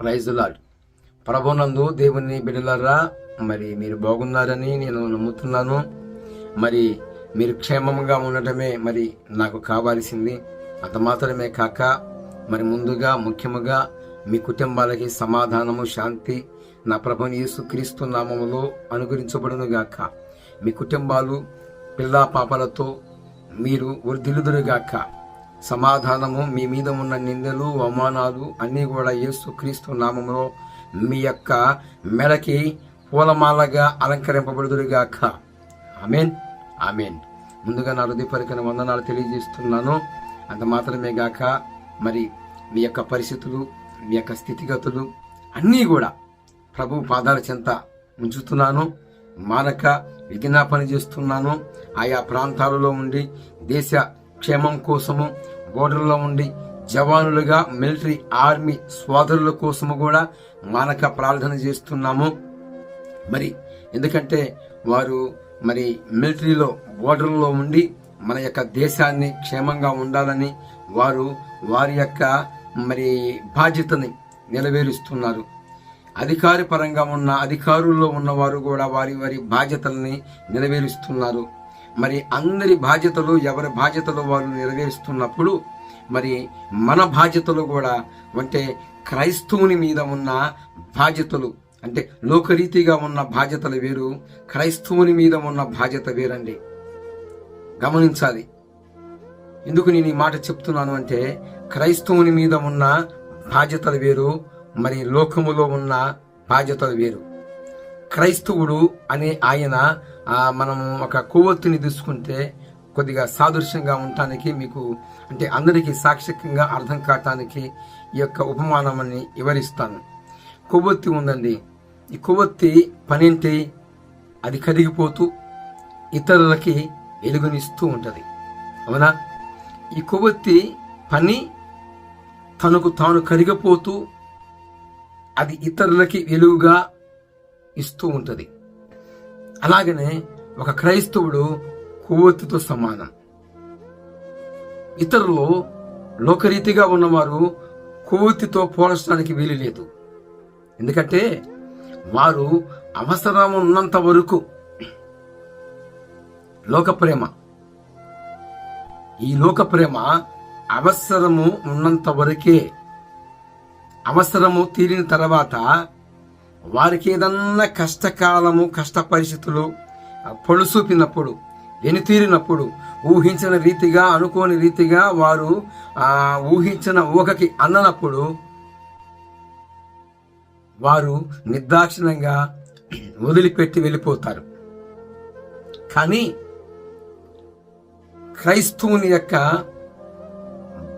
Praise the lord. ప్రభునందు దేవుని బిడ్డలారా, మరి మీరు బాగున్నారని నేను నమ్ముతున్నాను. మరి మీరు క్షేమంగా ఉండటమే మరి నాకు కావాల్సింది. అంత మాత్రమే కాక మరి ముందుగా ముఖ్యముగా మీ కుటుంబాలకి సమాధానము, శాంతి నా ప్రభుని యేసుక్రీస్తు నామములో అనుగ్రహించబడును గాక. మీ కుటుంబాలు పిల్లా పాపలతో మీరు వర్ధిల్లుదురుగాక. సమాధానము, మీ మీద ఉన్న నిందలు, అవమానాలు అన్నీ కూడా యేసుక్రీస్తు నామములో మీ యొక్క మెడకి పూలమాలగా అలంకరింపబడుదురుగాక. ఆమేన్, ఆమేన్. ముందుగా నా హృదయపూర్వక వందనాలు తెలియజేస్తున్నాను. అంత మాత్రమే గాక మరి మీ యొక్క పరిస్థితులు, మీ యొక్క స్థితిగతులు అన్నీ కూడా ప్రభు పాదాల చెంత ఉంచుతున్నాను. మానక విజ్ఞాపన చేస్తున్నాను. ఆయా ప్రాంతాలలో ఉండి దేశ క్షేమం కోసము, బోర్డర్లో ఉండి జవానులుగా మిలిటరీ ఆర్మీ సోదరుల కోసము కూడా మానక ప్రార్థన చేస్తున్నాము. మరి ఎందుకంటే వారు మరి మిలిటరీలో బోర్డర్లో ఉండి మన యొక్క దేశాన్ని క్షేమంగా ఉండాలని వారి యొక్క మరి బాధ్యతని నెరవేరుస్తున్నారు. అధికార పరంగా ఉన్న అధికారుల్లో ఉన్నవారు కూడా వారి బాధ్యతల్ని నెరవేరుస్తున్నారు. మరి అందరి బాధ్యతలు ఎవరి బాధ్యతలు వారు నెరవేరుస్తున్నప్పుడు మరి మన బాధ్యతలు కూడా అంటే క్రైస్తవుని మీద ఉన్న బాధ్యతలు అంటే లోకరీతిగా ఉన్న బాధ్యతలు వేరు, క్రైస్తవుని మీద ఉన్న బాధ్యత వేరండి. గమనించాలి. ఎందుకు నేను ఈ మాట చెప్తున్నాను అంటే క్రైస్తవుని మీద ఉన్న బాధ్యతలు వేరు, మరి లోకములో ఉన్న బాధ్యతలు వేరు. క్రైస్తవుడు అనే ఆయన మనం ఒక కొవ్వొత్తిని తీసుకుంటే కొద్దిగా సాదృశ్యంగా ఉండటానికి మీకు అంటే అందరికీ సాక్షికంగా అర్థం కావటానికి ఈ యొక్క ఉపమానాన్ని వివరిస్తాను. కొవ్వొత్తి ఉందండి. ఈ కొవ్వొత్తి పనేంటి? అది కరిగిపోతూ ఇతరులకి వెలుగునిస్తూ ఉంటుంది, అవునా? ఈ కొవ్వొత్తి పని తనకు తాను కరిగిపోతూ అది ఇతరులకి వెలుగుగా ఇస్తూ ఉంటుంది. అలాగనే ఒక క్రైస్తవుడు కొవ్వొత్తితో సమానం. ఇతరులు లోకరీతిగా ఉన్నవారు కొవ్వొత్తితో పోల్చడానికి వీలు లేదు. ఎందుకంటే వారు అవసరం ఉన్నంత వరకు లోకప్రేమ, ఈ లోకప్రేమ అవసరము ఉన్నంత వరకే. అవసరము తీరిన తర్వాత వారికి ఏదన్నా కష్టకాలము, కష్ట పరిస్థితులు పొడుసూపినప్పుడు, వెనుతీరినప్పుడు, ఊహించిన రీతిగా అనుకోని రీతిగా వారు ఊహించిన ఊహకి అందనప్పుడు వారు నిర్దాక్షిణ్యంగా వదిలిపెట్టి వెళ్ళిపోతారు. కానీ క్రైస్తవుని యొక్క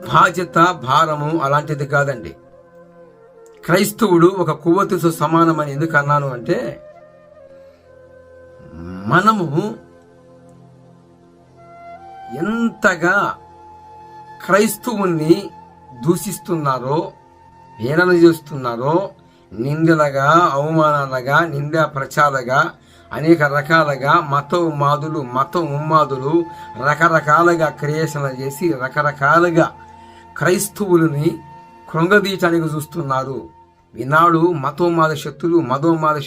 బాధ్యత, భారము అలాంటిది కాదండి. క్రైస్తవుడు ఒక కొవ్వొత్తితో సమానమని ఎందుకు అన్నాను అంటే మనము ఎంతగా క్రైస్తవుణ్ణి దూషిస్తున్నారో, హేళన చేస్తున్నారో, నిందలుగా, అవమానాలుగా, నిందా ప్రచారాలుగా, అనేక రకాలుగా మత ఉన్మాదులు రకరకాలుగా క్రియేషన్లు చేసి రకరకాలుగా క్రైస్తవులని కృంగదీయటానికి చూస్తున్నారు. ఈనాడు మతోన్మాద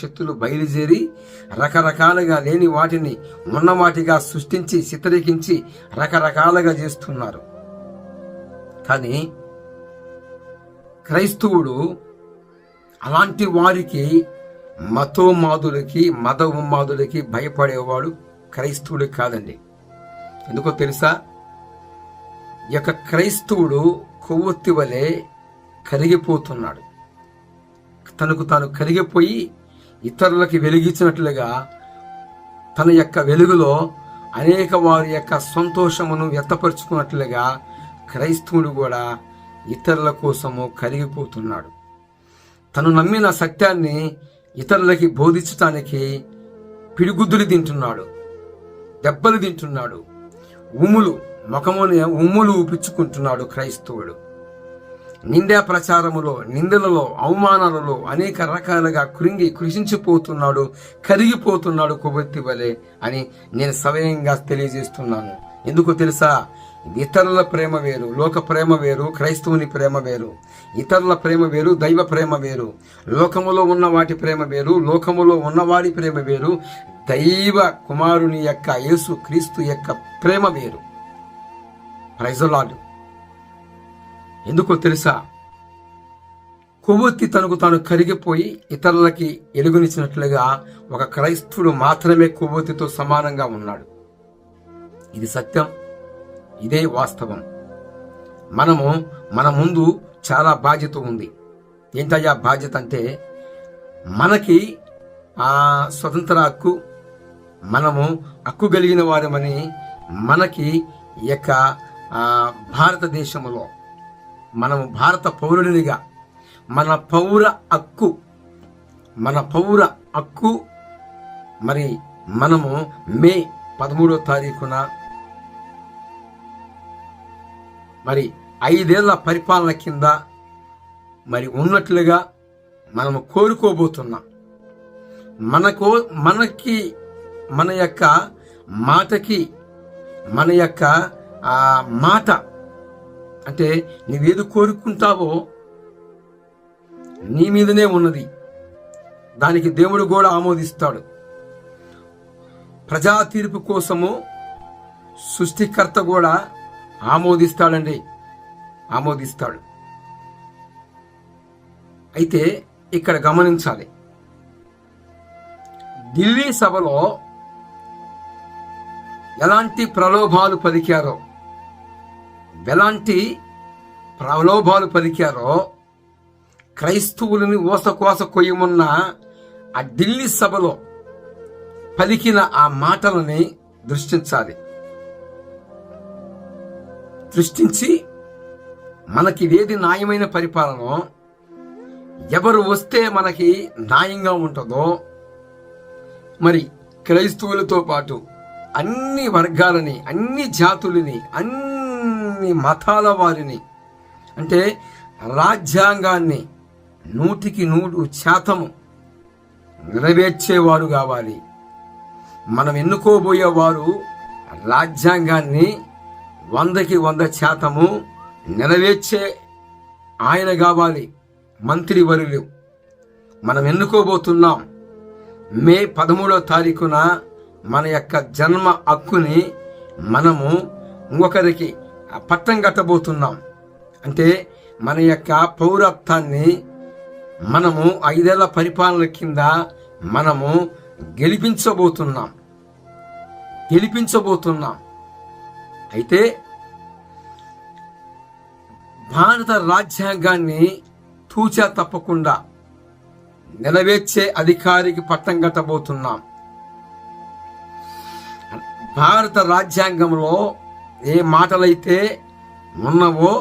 శక్తులు బయలుదేరి రకరకాలుగా లేని వాటిని ఉన్న వాటిగా సృష్టించి చిత్రీకరించి రకరకాలుగా చేస్తున్నారు. కానీ క్రైస్తవుడు అలాంటి వారికి, మత ఉన్మాదులకి భయపడేవాడు క్రైస్తవుడు కాదండి. ఎందుకో తెలుసా? ఈ యొక్క క్రైస్తవుడు కొవ్వొత్తి వలె కరిగిపోతున్నాడు. తనకు తాను కరిగిపోయి ఇతరులకి వెలిగించినట్లుగా తన యొక్క వెలుగులో అనేక వారి యొక్క సంతోషమును వ్యక్తపరుచుకున్నట్లుగా క్రైస్తవుడు కూడా ఇతరుల కోసము కరిగిపోతున్నాడు. తను నమ్మిన సత్యాన్ని ఇతరులకి బోధించటానికి పిడిగుద్దులు తింటున్నాడు, దెబ్బలు తింటున్నాడు, ఉమ్ములు ఊపించుకుంటున్నాడు క్రైస్తవుడు. నిందా ప్రచారములో, నిందలలో, అవమానాలలో అనేక రకాలుగా కృషించిపోతున్నాడు, కరిగిపోతున్నాడు కొవ్వొత్తి వలె అని నేను సవయంగా తెలియజేస్తున్నాను. ఎందుకో తెలుసా? ఇతరుల ప్రేమ వేరు, లోక ప్రేమ వేరు, క్రైస్తవుని ప్రేమ వేరు. ఇతరుల ప్రేమ వేరు, దైవ ప్రేమ వేరు. లోకములో ఉన్న వాటి ప్రేమ వేరు, లోకములో ఉన్నవాడి ప్రేమ వేరు. దైవ కుమారుని యొక్క యేసు క్రీస్తు యొక్క ప్రేమ వేరు. Praise the lord. ఎందుకో తెలుసా? కొవ్వొత్తి తనకు తాను కరిగిపోయి ఇతరులకి ఎలుగునిచ్చినట్లుగా ఒక క్రైస్తవుడు మాత్రమే కొవ్వొత్తితో సమానంగా ఉన్నాడు. ఇది సత్యం, ఇదే వాస్తవం. మన ముందు చాలా బాధ్యత ఉంది. ఏంటయ్యా బాధ్యత అంటే, మనకి ఆ స్వతంత్ర హక్కు, మనము హక్కు కలిగిన వారమని మనకి యొక్క భారతదేశంలో మనము భారత పౌరునిగా మన పౌర హక్కు మరి మనము మే 13వ తారీఖున మరి 5 ఏళ్ల పరిపాలన కింద మరి ఉన్నట్లుగా మనము కోరుకోబోతున్నాం. మనకి మన యొక్క మాటకి మన యొక్క మాట అంటే నువ్వేది కోరుకుంటావో నీ మీదనే ఉన్నది. దానికి దేవుడు కూడా ఆమోదిస్తాడు. ప్రజా తీర్పు కోసము సృష్టికర్త కూడా ఆమోదిస్తాడు. అయితే ఇక్కడ గమనించాలి, ఢిల్లీ సభలో ఎలాంటి ప్రలోభాలు పలికారో క్రైస్తవులని ఓసకోస కొయ్యమున్న ఆ ఢిల్లీ సభలో పలికిన ఆ మాటలని దృష్టించి మనకి ఏది న్యాయమైన పరిపాలనో, ఎవరు వస్తే మనకి న్యాయంగా ఉంటుందో, మరి క్రైస్తవులతో పాటు అన్ని వర్గాలని, అన్ని జాతులని, అన్ని మతాల వారిని, అంటే రాజ్యాంగాన్ని 100% నెరవేర్చేవారు కావాలి. మనం ఎన్నుకోబోయేవారు రాజ్యాంగాన్ని 100% నెరవేర్చే ఆయన కావాలి. మంత్రివర్యులు మనం ఎన్నుకోబోతున్నాం. మే 13వ తారీఖున మన యొక్క జన్మ హక్కుని మనము ఇంకొకరికి పట్టం కట్టబోతున్నాం. అంటే మన యొక్క పౌరత్వాన్ని మనము 5 ఏళ్ల పరిపాలన కింద మనము గెలిపించబోతున్నాం. అయితే భారత రాజ్యాంగాన్ని తూచా తప్పకుండా నెరవేర్చే అధికారికి పట్టం కట్టబోతున్నాం. భారత రాజ్యాంగంలో ఏ మాటలైతే ఉన్నవో,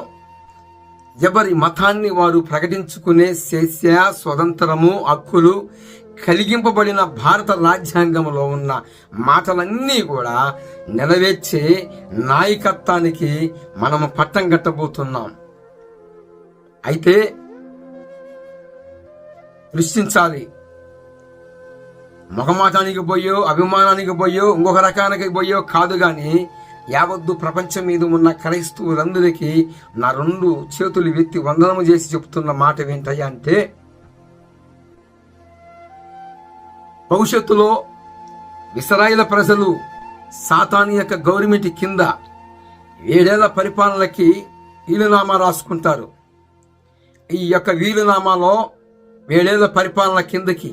ఎవరి మతాన్ని వారు ప్రకటించుకునే స్వేచ్ఛ, స్వతంత్రము, హక్కులు కలిగింపబడిన భారత రాజ్యాంగంలో ఉన్న మాటలన్నీ కూడా నెరవేర్చే నాయకత్వానికి మనము పట్టం కట్టబోతున్నాం. అయితే దృష్టించాలి, మొగమాటానికి పోయో, అభిమానానికి పోయో, ఇంకొక రకానికి పోయో కాదు గాని, యావత్తు ప్రపంచం మీద ఉన్న క్రైస్తవులందరికీ నా 2 చేతులు ఎత్తి వందనము చేసి చెప్తున్న మాట ఏంటయ్యా అంటే, భవిష్యత్తులో ఇశ్రాయేలు ప్రజలు సాతాను యొక్క గవర్నమెంట్ కింద 7 ఏళ్ల పరిపాలనకి వీలునామా రాసుకుంటారు. ఈ యొక్క వీలునామాలో 7 ఏళ్ల పరిపాలన కిందకి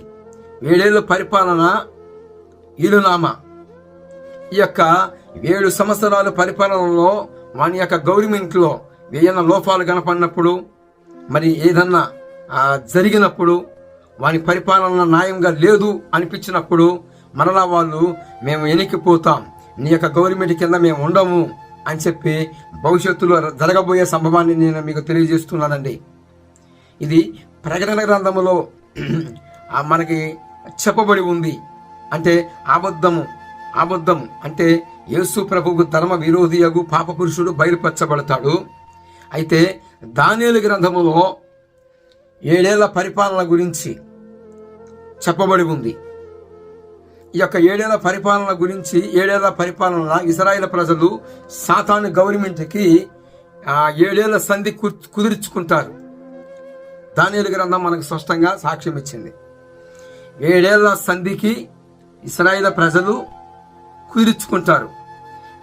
7 ఏళ్ల పరిపాలన వీలునామా, ఈ యొక్క 7 సంవత్సరాల పరిపాలనలో వాని యొక్క గవర్నమెంట్లో ఏదైనా లోపాలు కనపడినప్పుడు, మరి ఏదన్నా జరిగినప్పుడు, వాని పరిపాలన న్యాయంగా లేదు అనిపించినప్పుడు మరలా వాళ్ళు మేము వెనక్కిపోతాం, నీ యొక్క గవర్నమెంట్ కింద మేము ఉండము అని చెప్పి భవిష్యత్తులో జరగబోయే సంభవాన్ని నేను మీకు తెలియజేస్తున్నానండి. ఇది ప్రకటన గ్రంథములో మనకి చెప్పబడి ఉంది. అంటే అబద్ధము అంటే యేసు ప్రభువుకు ధర్మ విరోధియగు పాప పురుషుడు బయలుపరచబడతాడు. అయితే దానియేలు గ్రంథములో 7 ఏళ్ల పరిపాలన గురించి చెప్పబడి ఉంది. ఈ యొక్క 7 ఏళ్ల పరిపాలన గురించి, 7 ఏళ్ల పరిపాలన ఇశ్రాయేలు ప్రజలు సాతాను గవర్నమెంట్కి 7 ఏళ్ల సంధి కుదుర్చుకుంటారు. దానియేలు గ్రంథం మనకు స్పష్టంగా సాక్ష్యం ఇచ్చింది. 7 ఏళ్ల సంధికి ఇశ్రాయేలు ప్రజలు కుదుర్చుకుంటారు.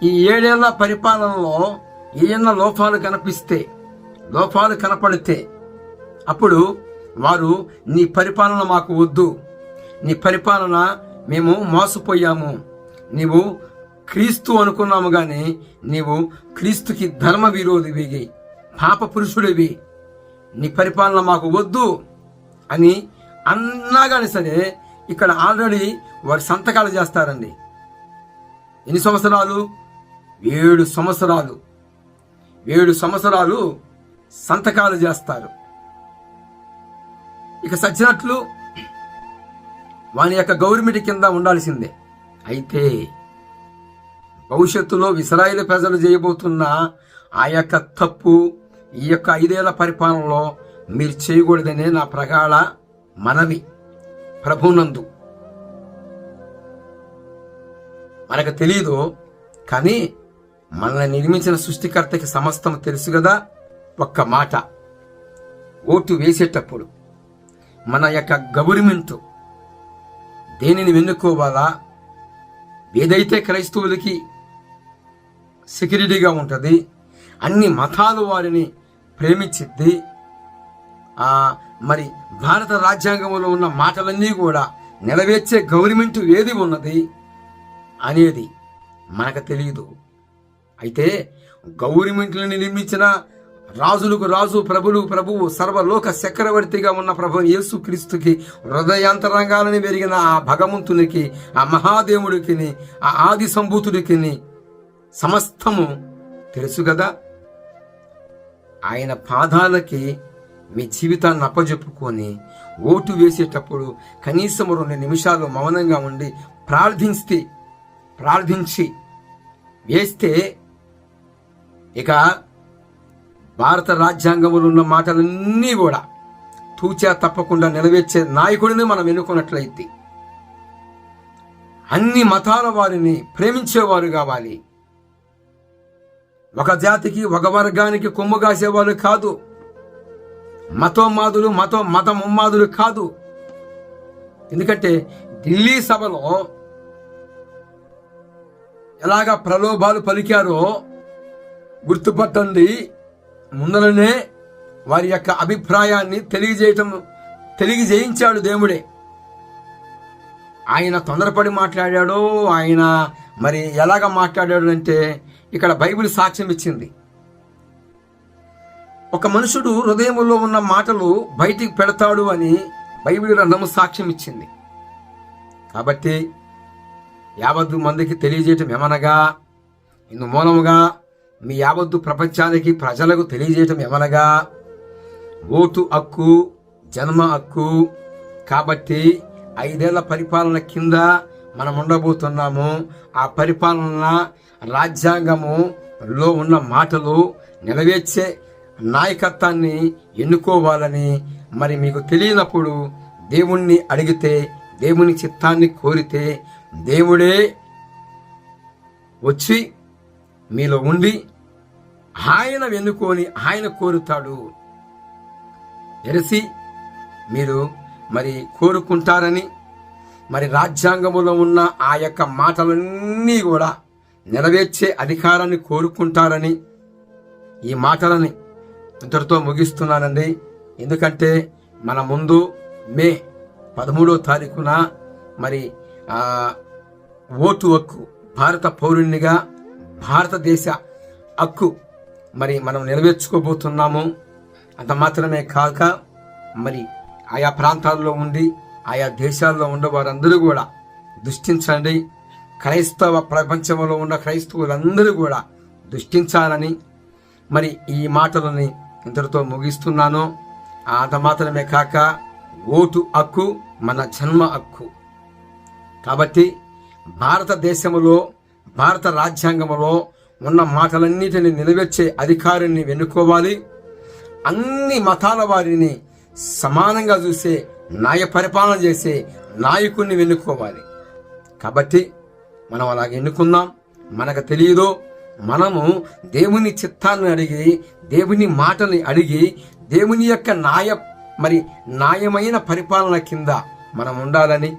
ఈ 7 ఏళ్ల పరిపాలనలో ఏమన్నా లోపాలు కనపడితే అప్పుడు వారు నీ పరిపాలన మాకు వద్దు, నీ పరిపాలన మేము మోసపోయాము, నీవు క్రీస్తు అనుకున్నాము గాని నీవు క్రీస్తుకి ధర్మ విరోధివి, పాప పురుషుడివి, నీ పరిపాలన మాకు వద్దు అని అన్నా కానీ సరే ఇక్కడ ఆల్రెడీ వారు సంతకాలు చేస్తారండి. ఎన్ని సంవత్సరాలు? 7 సంవత్సరాలు. 7 సంవత్సరాలు సంతకాలు చేస్తారు. ఇక సచ్చినట్లు వాని యొక్క గవర్నమెంట్ కింద ఉండాల్సిందే. అయితే భవిష్యత్తులో ఇశ్రాయేలు ప్రజలు చేయబోతున్న ఆ యొక్క తప్పు ఈ యొక్క 5 ఏళ్ల పరిపాలనలో మీరు చేయకూడదనే నా ప్రగాఢ మనవి ప్రభునందు. మనకు తెలియదు కానీ మనల్ని నిర్మించిన సృష్టికర్తకి సమస్తం తెలుసు కదా. ఒక్క మాట, ఓటు వేసేటప్పుడు మన యొక్క గవర్నమెంట్ దేనిని వెన్నుకోవాలా? ఏదైతే క్రైస్తవులకి సెక్యూరిటీగా ఉంటుంది, అన్ని మతాలు వారిని ప్రేమించిద్ది, మరి భారత రాజ్యాంగంలో ఉన్న మాటలన్నీ కూడా నెరవేర్చే గవర్నమెంట్ ఏది ఉన్నది అనేది మనకు తెలియదు. అయితే గవర్నమెంట్లను నిర్మించిన రాజులకు రాజు, ప్రభులకు ప్రభువు, సర్వలోక చక్రవర్తిగా ఉన్న ప్రభు యేసు క్రీస్తుకి, హృదయాంతరంగాలని పెరిగిన ఆ భగవంతునికి, ఆ మహాదేవుడికి, ఆ ఆది సంభూతుడికి సమస్తము తెలుసు కదా. ఆయన పాదాలకి మీ జీవితాన్ని అప్పజెప్పుకొని ఓటు వేసేటప్పుడు కనీసం 2 నిమిషాలు మౌనంగా ఉండి ప్రార్థించి వేస్తే ఇక భారత రాజ్యాంగంలో ఉన్న మాటలన్నీ కూడా తూచా తప్పకుండా నెరవేర్చే నాయకుడిని మనం ఎన్నుకున్నట్లయితే అన్ని మతాల వారిని ప్రేమించేవారు కావాలి. ఒక జాతికి, ఒక వర్గానికి కొమ్ము కాసేవారు కాదు, మతముమ్మాదులు కాదు. ఎందుకంటే ఢిల్లీ సభలో ఎలాగా ప్రలోభాలు పలికారో గుర్తుపట్టండి. ముందరనే వారి యొక్క అభిప్రాయాన్ని తెలియజేయించాడు దేవుడే. ఆయన తొందరపడి మాట్లాడాడో, ఆయన మరి ఎలాగ మాట్లాడాడు అంటే ఇక్కడ బైబిల్ సాక్ష్యం ఇచ్చింది. ఒక మనుషుడు హృదయంలో ఉన్న మాటలు బయటికి పెడతాడు అని బైబిల్ గ్రంథము సాక్ష్యం ఇచ్చింది. కాబట్టి 50 మందికి తెలియజేయటం ఏమనగా, ఇందు మూలముగా మీ యావత్తు ప్రపంచానికి, ప్రజలకు తెలియజేయటం ఏమనగా, ఓటు హక్కు జన్మ హక్కు. కాబట్టి 5 ఏళ్ల పరిపాలన కింద మనం ఉండబోతున్నాము. ఆ పరిపాలన రాజ్యాంగములో ఉన్న మాటలు నెరవేర్చే నాయకత్వాన్ని ఎన్నుకోవాలని మరి మీకు తెలియనప్పుడు దేవుణ్ణి అడిగితే, దేవుని చిత్తాన్ని కోరితే దేవుడే వచ్చి మీలో ఉండి ఆయన ఎన్నుకొని ఆయన కోరుతాడు. ఎరసి మీరు మరి కోరుకుంటారని, మరి రాజ్యాంగంలో ఉన్న ఆ యొక్క మాటలన్నీ కూడా నెరవేర్చే అధికారాన్ని కోరుకుంటారని ఈ మాటలని ఇంతటితో ముగిస్తున్నానండి. ఎందుకంటే మన ముందు మే 13వ తారీఖున మరి ఓటు హక్కు, భారత పౌరునిగా భారతదేశ హక్కు మరి మనం నెరవేర్చుకోబోతున్నాము. అంత మాత్రమే కాక మరి ఆయా ప్రాంతాల్లో ఉండి ఆయా దేశాల్లో ఉండే వారందరూ కూడా దృష్టించండి. క్రైస్తవ ప్రపంచంలో ఉన్న క్రైస్తవులందరూ కూడా దృష్టించాలని మరి ఈ మాటలని ఇంతటితో ముగిస్తున్నాను. అంత మాత్రమే కాక ఓటు హక్కు మన జన్మ హక్కు. కాబట్టి భారతదేశంలో, భారత రాజ్యాంగంలో ఉన్న మాటలన్నిటిని నిలబెచ్చే అధికారిని వెన్నుకోవాలి. అన్ని మతాల వారిని సమానంగా చూసే, న్యాయ పరిపాలన చేసే నాయకుడిని వెన్నుకోవాలి. కాబట్టి మనం అలాగ ఎన్నుకుందాం. మనకు తెలియదో మనము దేవుని చిత్తాన్ని అడిగి, దేవుని మాటని అడిగి, దేవుని యొక్క న్యాయమైన పరిపాలన కింద మనం ఉండాలని,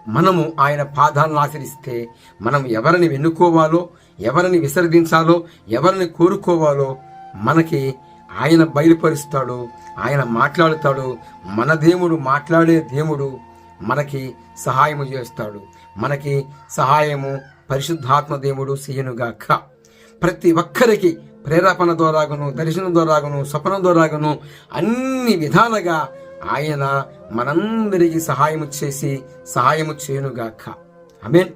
మనము ఆయన పాదాలను ఆశ్రయిస్తే మనం ఎవరిని ఎన్నుకోవాలో, ఎవరిని విసర్జించాలో, ఎవరిని కోరుకోవాలో మనకి ఆయన బయలుపరుస్తాడు, ఆయన మాట్లాడుతాడు. మన దేవుడు మాట్లాడే దేవుడు మనకి సహాయము చేస్తాడు. మనకి సహాయము పరిశుద్ధాత్మ దేవుడు చేయనుగాక. ప్రతి ఒక్కరికి ప్రేరేపణ ద్వారాగను, దర్శనం ద్వారాగను, స్వప్నం ద్వారాగను అన్ని విధాలుగా ఆయన మనందరికీ సహాయము చేసి సహాయము చేయనుగాక. ఆమేన్.